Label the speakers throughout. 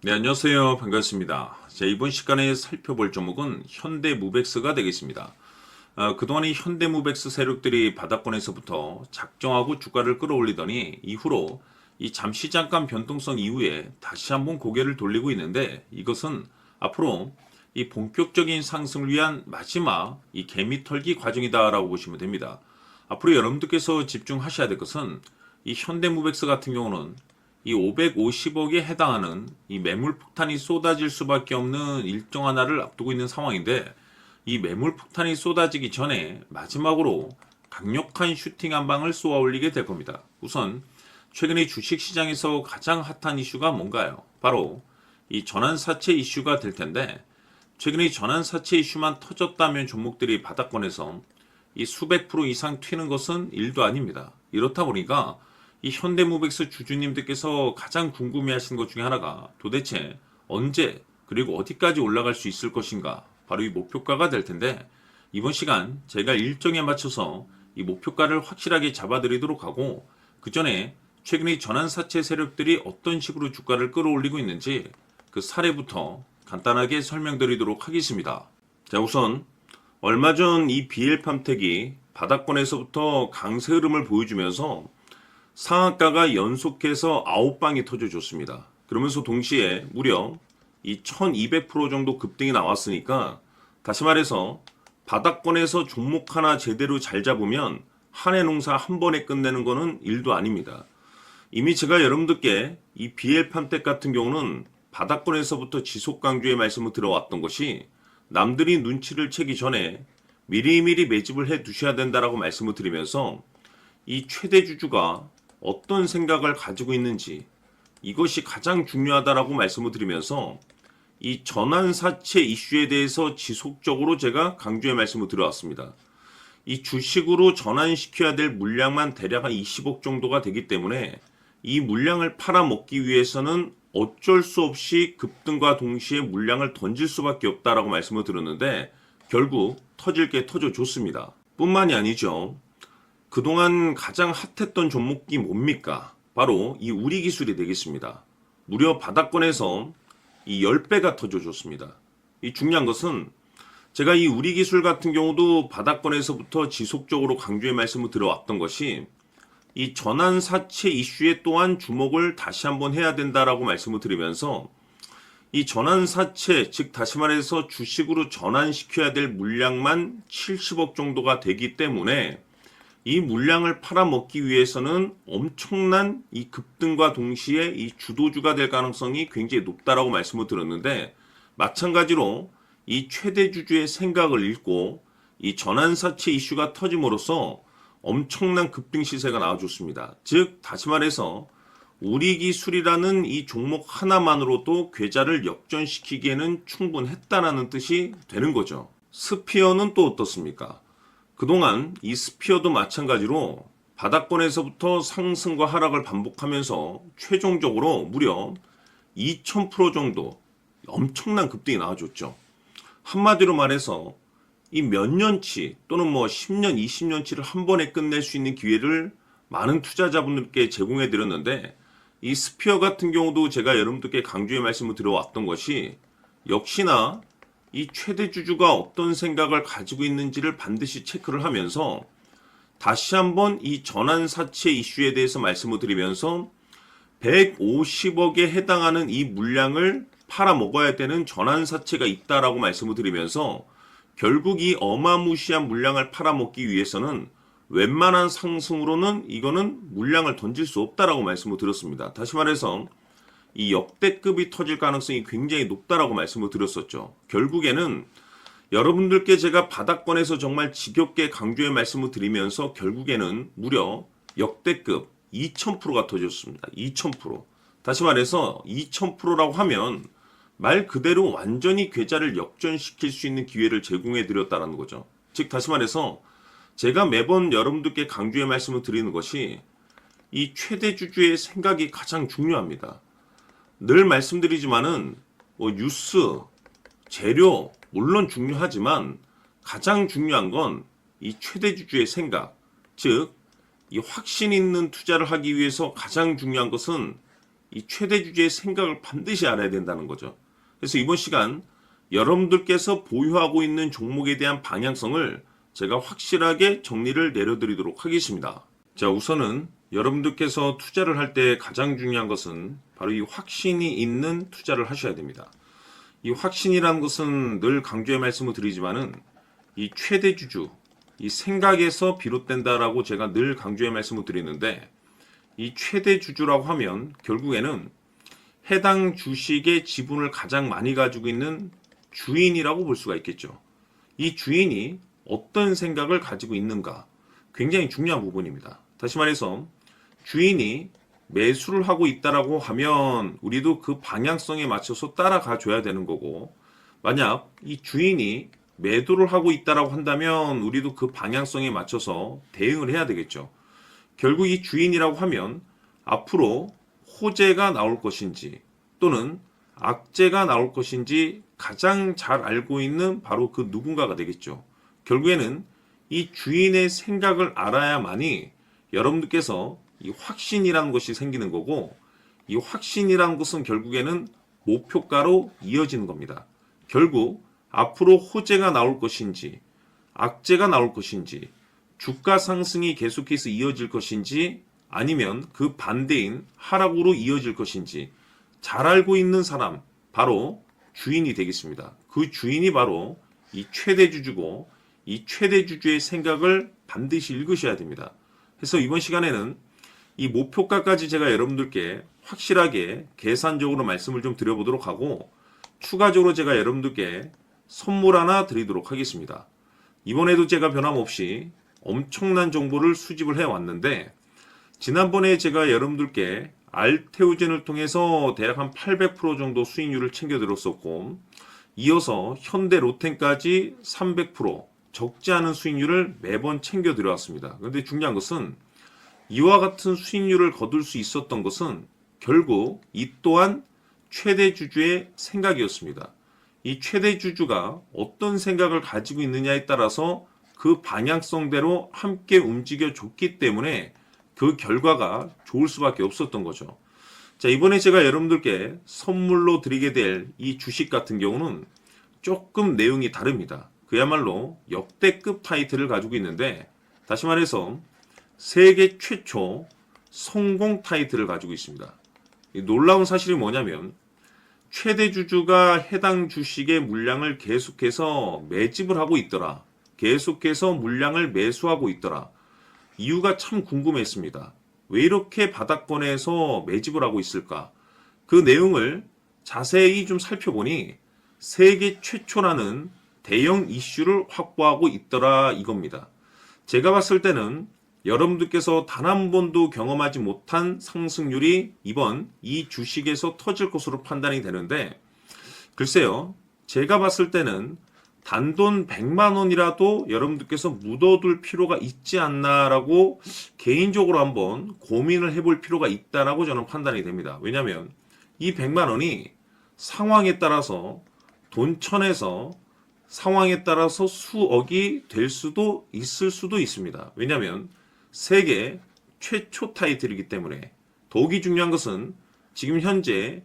Speaker 1: 네, 안녕하세요. 반갑습니다. 자, 이번 시간에 살펴볼 종목은 현대무백스가 되겠습니다. 그동안 이 현대무백스 세력들이 바닥권에서부터 작정하고 주가를 끌어올리더니 이후로 이 잠깐 변동성 이후에 다시 한번 고개를 돌리고 있는데, 이것은 앞으로 이 본격적인 상승을 위한 마지막 이 개미털기 과정이다라고 보시면 됩니다. 앞으로 여러분들께서 집중하셔야 될 것은 이 현대무백스 같은 경우는 이 550억에 해당하는 이 매물 폭탄이 쏟아질 수밖에 없는 일정 하나를 앞두고 있는 상황인데, 이 매물 폭탄이 쏟아지기 전에 마지막으로 강력한 슈팅 한 방을 쏘아 올리게 될 겁니다. 우선 최근에 주식시장에서 가장 핫한 이슈가 뭔가요? 바로 이 전환사채 이슈가 될 텐데, 최근에 전환사채 이슈만 터졌다면 종목들이 바닥권에서 이 수백 프로 이상 튀는 것은 일도 아닙니다. 이렇다 보니까 이 현대무백스 주주님들께서 가장 궁금해하시는 것 중에 하나가 도대체 언제 그리고 어디까지 올라갈 수 있을 것인가, 바로 이 목표가가 될 텐데, 이번 시간 제가 일정에 맞춰서 이 목표가를 확실하게 잡아드리도록 하고, 그 전에 최근에 전환사채 세력들이 어떤 식으로 주가를 끌어올리고 있는지 그 사례부터 간단하게 설명드리도록 하겠습니다. 자, 우선 얼마 전 이 BL팜텍이 바닥권에서부터 강세 흐름을 보여주면서 상한가가 연속해서 9방이 터져줬습니다. 그러면서 동시에 무려 이 1200% 정도 급등이 나왔으니까, 다시 말해서 바닥권에서 종목 하나 제대로 잘 잡으면 한 해 농사 한 번에 끝내는 거는 일도 아닙니다. 이미 제가 여러분들께 이 BL팜텍 같은 경우는 바닥권에서부터 지속 강조의 말씀을 들어왔던 것이, 남들이 눈치를 채기 전에 미리미리 매집을 해 두셔야 된다라고 말씀을 드리면서, 이 최대 주주가 어떤 생각을 가지고 있는지 이것이 가장 중요하다라고 말씀을 드리면서, 이 전환사채 이슈에 대해서 지속적으로 제가 강조의 말씀을 드려왔습니다. 이 주식으로 전환시켜야 될 물량만 대략 한 20억 정도가 되기 때문에 이 물량을 팔아먹기 위해서는 어쩔 수 없이 급등과 동시에 물량을 던질 수밖에 없다라고 말씀을 드렸는데, 결국 터질 게 터져줬습니다. 뿐만이 아니죠. 그동안 가장 핫했던 종목이 뭡니까? 바로 이 우리기술이 되겠습니다. 무려 바닥권에서 이 10배가 터져줬습니다. 이 중요한 것은 제가 이 우리기술 같은 경우도 바닥권에서부터 지속적으로 강조의 말씀을 들어왔던 것이, 이 전환사채 이슈에 또한 주목을 다시 한번 해야 된다라고 말씀을 드리면서, 이 전환사채, 즉 다시 말해서 주식으로 전환시켜야 될 물량만 70억 정도가 되기 때문에 이 물량을 팔아먹기 위해서는 엄청난 이 급등과 동시에 이 주도주가 될 가능성이 굉장히 높다라고 말씀을 드렸는데, 마찬가지로 이 최대 주주의 생각을 읽고 이 전환사채 이슈가 터짐으로써 엄청난 급등 시세가 나와줬습니다. 즉 다시 말해서 우리기술이라는 이 종목 하나만으로도 계좌를 역전시키기에는 충분했다라는 뜻이 되는 거죠. 스피어는 또 어떻습니까? 그동안 이 스피어도 마찬가지로 바닥권에서부터 상승과 하락을 반복하면서 최종적으로 무려 2000% 정도 엄청난 급등이 나와줬죠. 한마디로 말해서 이 몇 년치 또는 뭐 10년, 20년치를 한 번에 끝낼 수 있는 기회를 많은 투자자분들께 제공해 드렸는데, 이 스피어 같은 경우도 제가 여러분들께 강조의 말씀을 드려왔던 것이, 역시나 이 최대 주주가 어떤 생각을 가지고 있는지를 반드시 체크를 하면서 다시 한번 이 전환사채 이슈에 대해서 말씀을 드리면서 150억에 해당하는 이 물량을 팔아먹어야 되는 전환사채가 있다라고 말씀을 드리면서, 결국 이 어마무시한 물량을 팔아먹기 위해서는 웬만한 상승으로는 이거는 물량을 던질 수 없다라고 말씀을 드렸습니다. 다시 말해서 이 역대급이 터질 가능성이 굉장히 높다라고 말씀을 드렸었죠. 결국에는 여러분들께 제가 바닥권에서 정말 지겹게 강조의 말씀을 드리면서 결국에는 무려 역대급 2000%가 터졌습니다. 2000%. 다시 말해서 2000%라고 하면 말 그대로 완전히 계좌를 역전시킬 수 있는 기회를 제공해 드렸다는 거죠. 즉 다시 말해서 제가 매번 여러분들께 강조의 말씀을 드리는 것이, 이 최대 주주의 생각이 가장 중요합니다. 늘 말씀드리지만은 뭐 뉴스, 재료 물론 중요하지만 가장 중요한 건 이 최대 주주의 생각, 즉 이 확신 있는 투자를 하기 위해서 가장 중요한 것은 이 최대 주주의 생각을 반드시 알아야 된다는 거죠. 그래서 이번 시간 여러분들께서 보유하고 있는 종목에 대한 방향성을 제가 확실하게 정리를 내려드리도록 하겠습니다. 자, 우선은 여러분들께서 투자를 할 때 가장 중요한 것은 바로 이 확신이 있는 투자를 하셔야 됩니다. 이 확신이라는 것은 늘 강조의 말씀을 드리지만은 이 최대 주주, 이 생각에서 비롯된다라고 제가 늘 강조의 말씀을 드리는데, 이 최대 주주라고 하면 결국에는 해당 주식의 지분을 가장 많이 가지고 있는 주인이라고 볼 수가 있겠죠. 이 주인이 어떤 생각을 가지고 있는가, 굉장히 중요한 부분입니다. 다시 말해서 주인이 매수를 하고 있다라고 하면 우리도 그 방향성에 맞춰서 따라가 줘야 되는 거고, 만약 이 주인이 매도를 하고 있다라고 한다면 우리도 그 방향성에 맞춰서 대응을 해야 되겠죠. 결국 이 주인이라고 하면 앞으로 호재가 나올 것인지 또는 악재가 나올 것인지 가장 잘 알고 있는 바로 그 누군가가 되겠죠. 결국에는 이 주인의 생각을 알아야만이 여러분들께서 이 확신이라는 것이 생기는 거고, 이 확신이라는 것은 결국에는 목표가로 이어지는 겁니다. 결국 앞으로 호재가 나올 것인지 악재가 나올 것인지 주가 상승이 계속해서 이어질 것인지 아니면 그 반대인 하락으로 이어질 것인지 잘 알고 있는 사람, 바로 주인이 되겠습니다. 그 주인이 바로 이 최대 주주고, 이 최대 주주의 생각을 반드시 읽으셔야 됩니다. 그래서 이번 시간에는 이 목표가까지 제가 여러분들께 확실하게 계산적으로 말씀을 좀 드려보도록 하고, 추가적으로 제가 여러분들께 선물 하나 드리도록 하겠습니다. 이번에도 제가 변함없이 엄청난 정보를 수집을 해왔는데, 지난번에 제가 여러분들께 알테오젠을 통해서 대략 한 800% 정도 수익률을 챙겨드렸었고, 이어서 현대 로템까지 300% 적지 않은 수익률을 매번 챙겨드려왔습니다. 그런데 중요한 것은 이와 같은 수익률을 거둘 수 있었던 것은 결국 이 또한 최대 주주의 생각이었습니다. 이 최대 주주가 어떤 생각을 가지고 있느냐에 따라서 그 방향성대로 함께 움직여 줬기 때문에 그 결과가 좋을 수밖에 없었던 거죠. 자, 이번에 제가 여러분들께 선물로 드리게 될 이 주식 같은 경우는 조금 내용이 다릅니다. 그야말로 역대급 타이틀을 가지고 있는데, 다시 말해서 세계 최초 성공 타이틀을 가지고 있습니다. 이 놀라운 사실이 뭐냐면 최대 주주가 해당 주식의 물량을 계속해서 매집을 하고 있더라. 계속해서 물량을 매수하고 있더라. 이유가 참 궁금했습니다. 왜 이렇게 바닥권에서 매집을 하고 있을까? 그 내용을 자세히 좀 살펴보니 세계 최초라는 대형 이슈를 확보하고 있더라 이겁니다. 제가 봤을 때는 여러분들께서 단 한 번도 경험하지 못한 상승률이 이번 이 주식에서 터질 것으로 판단이 되는데, 글쎄요, 제가 봤을 때는 단돈 100만 원이라도 여러분들께서 묻어둘 필요가 있지 않나라고 개인적으로 한번 고민을 해볼 필요가 있다라고 저는 판단이 됩니다. 왜냐하면 이 100만 원이 상황에 따라서 돈천에서 상황에 따라서 수억이 될 수도 있을 수도 있습니다. 왜냐하면 세계 최초 타이틀이기 때문에. 더욱이 중요한 것은 지금 현재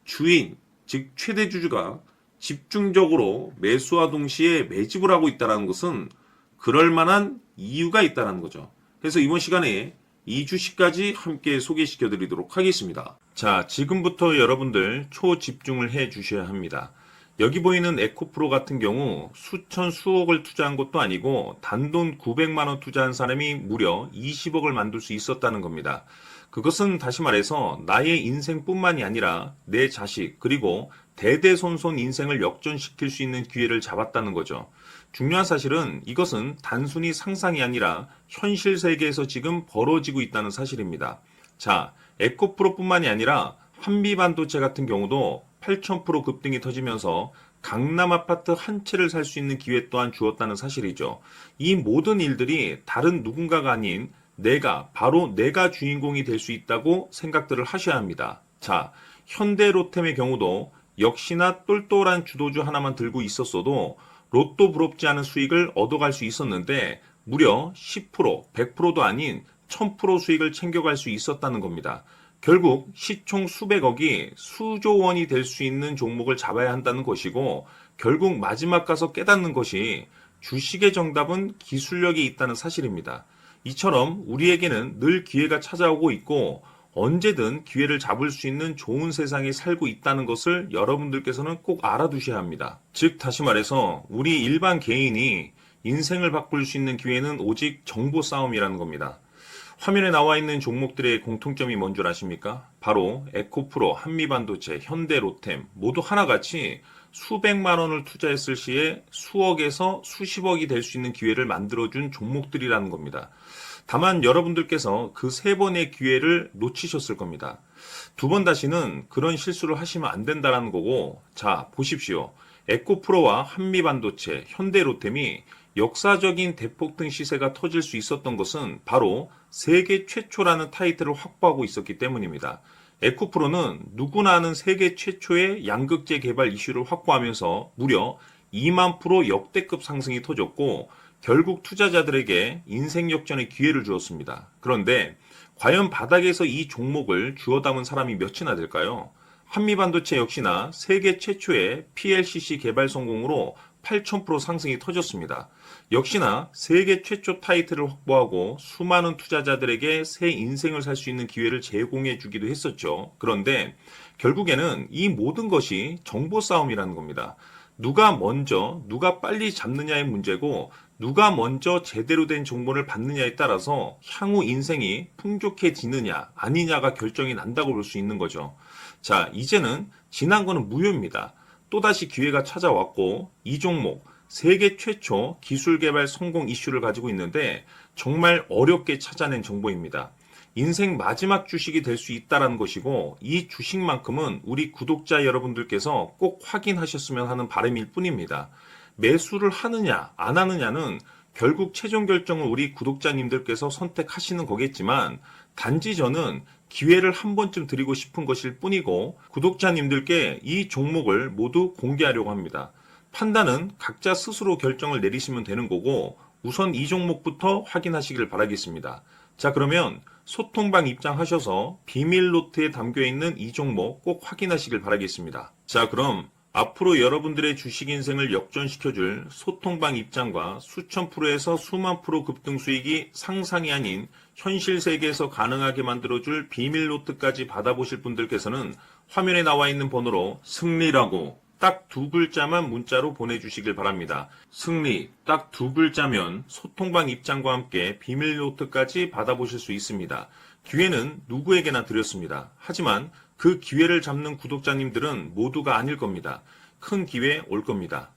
Speaker 1: 주인, 즉 최대 주주가 집중적으로 매수와 동시에 매집을 하고 있다는 것은 그럴 만한 이유가 있다는 거죠. 그래서 이번 시간에 이 주식까지 함께 소개시켜 드리도록 하겠습니다. 자, 지금부터 여러분들 초집중을 해 주셔야 합니다. 여기 보이는 에코프로 같은 경우 수천 수억을 투자한 것도 아니고 단돈 900만 원 투자한 사람이 무려 20억을 만들 수 있었다는 겁니다. 그것은 다시 말해서 나의 인생뿐만이 아니라 내 자식 그리고 대대손손 인생을 역전시킬 수 있는 기회를 잡았다는 거죠. 중요한 사실은 이것은 단순히 상상이 아니라 현실 세계에서 지금 벌어지고 있다는 사실입니다. 자, 에코프로뿐만이 아니라 한미반도체 같은 경우도 8,000% 급등이 터지면서 강남 아파트 한 채를 살 수 있는 기회 또한 주었다는 사실이죠. 이 모든 일들이 다른 누군가가 아닌 바로 내가 주인공이 될 수 있다고 생각들을 하셔야 합니다. 자, 현대로템의 경우도 역시나 똘똘한 주도주 하나만 들고 있었어도 로또 부럽지 않은 수익을 얻어갈 수 있었는데 무려 10%, 100%도 아닌 1000% 수익을 챙겨갈 수 있었다는 겁니다. 결국 시총 수백억이 수조 원이 될 수 있는 종목을 잡아야 한다는 것이고, 결국 마지막 가서 깨닫는 것이 주식의 정답은 기술력이 있다는 사실입니다. 이처럼 우리에게는 늘 기회가 찾아오고 있고 언제든 기회를 잡을 수 있는 좋은 세상에 살고 있다는 것을 여러분들께서는 꼭 알아두셔야 합니다. 즉 다시 말해서 우리 일반 개인이 인생을 바꿀 수 있는 기회는 오직 정보 싸움이라는 겁니다. 화면에 나와 있는 종목들의 공통점이 뭔 줄 아십니까? 바로 에코프로, 한미반도체, 현대로템 모두 하나같이 수백만 원을 투자했을 시에 수억에서 수십억이 될 수 있는 기회를 만들어준 종목들이라는 겁니다. 다만 여러분들께서 그 세 번의 기회를 놓치셨을 겁니다. 두 번 다시는 그런 실수를 하시면 안 된다는 거고, 자, 보십시오. 에코프로와 한미반도체, 현대로템이 역사적인 대폭등 시세가 터질 수 있었던 것은 바로 세계 최초라는 타이틀을 확보하고 있었기 때문입니다. 에코프로는 누구나 아는 세계 최초의 양극재 개발 이슈를 확보하면서 무려 2만 프로 역대급 상승이 터졌고 결국 투자자들에게 인생 역전의 기회를 주었습니다. 그런데 과연 바닥에서 이 종목을 주워 담은 사람이 몇이나 될까요? 한미반도체 역시나 세계 최초의 PLCC 개발 성공으로 8,000% 상승이 터졌습니다. 역시나 세계 최초 타이틀을 확보하고 수많은 투자자들에게 새 인생을 살 수 있는 기회를 제공해 주기도 했었죠. 그런데 결국에는 이 모든 것이 정보 싸움이라는 겁니다. 누가 먼저, 누가 빨리 잡느냐의 문제고 누가 먼저 제대로 된 정보를 받느냐에 따라서 향후 인생이 풍족해지느냐 아니냐가 결정이 난다고 볼 수 있는 거죠. 자, 이제는 지난 거는 무효입니다. 또다시 기회가 찾아왔고 이 종목 세계 최초 기술 개발 성공 이슈를 가지고 있는데 정말 어렵게 찾아낸 정보입니다. 인생 마지막 주식이 될 수 있다는 것이고 이 주식만큼은 우리 구독자 여러분들께서 꼭 확인하셨으면 하는 바람일 뿐입니다. 매수를 하느냐 안 하느냐는 결국 최종 결정을 우리 구독자님들께서 선택하시는 거겠지만 단지 저는 기회를 한 번쯤 드리고 싶은 것일 뿐이고 구독자님들께 이 종목을 모두 공개하려고 합니다. 판단은 각자 스스로 결정을 내리시면 되는 거고 우선 이 종목부터 확인하시길 바라겠습니다. 자, 그러면 소통방 입장하셔서 비밀 노트에 담겨있는 이 종목 꼭 확인하시길 바라겠습니다. 자, 그럼 앞으로 여러분들의 주식 인생을 역전시켜줄 소통방 입장과 수천 프로에서 수만 프로 급등 수익이 상상이 아닌 현실 세계에서 가능하게 만들어줄 비밀 노트까지 받아보실 분들께서는 화면에 나와 있는 번호로 승리라고 딱 두 글자만 문자로 보내주시길 바랍니다. 승리 딱 두 글자면 소통방 입장과 함께 비밀 노트까지 받아보실 수 있습니다. 기회는 누구에게나 드렸습니다. 하지만 그 기회를 잡는 구독자님들은 모두가 아닐 겁니다. 큰 기회 올 겁니다.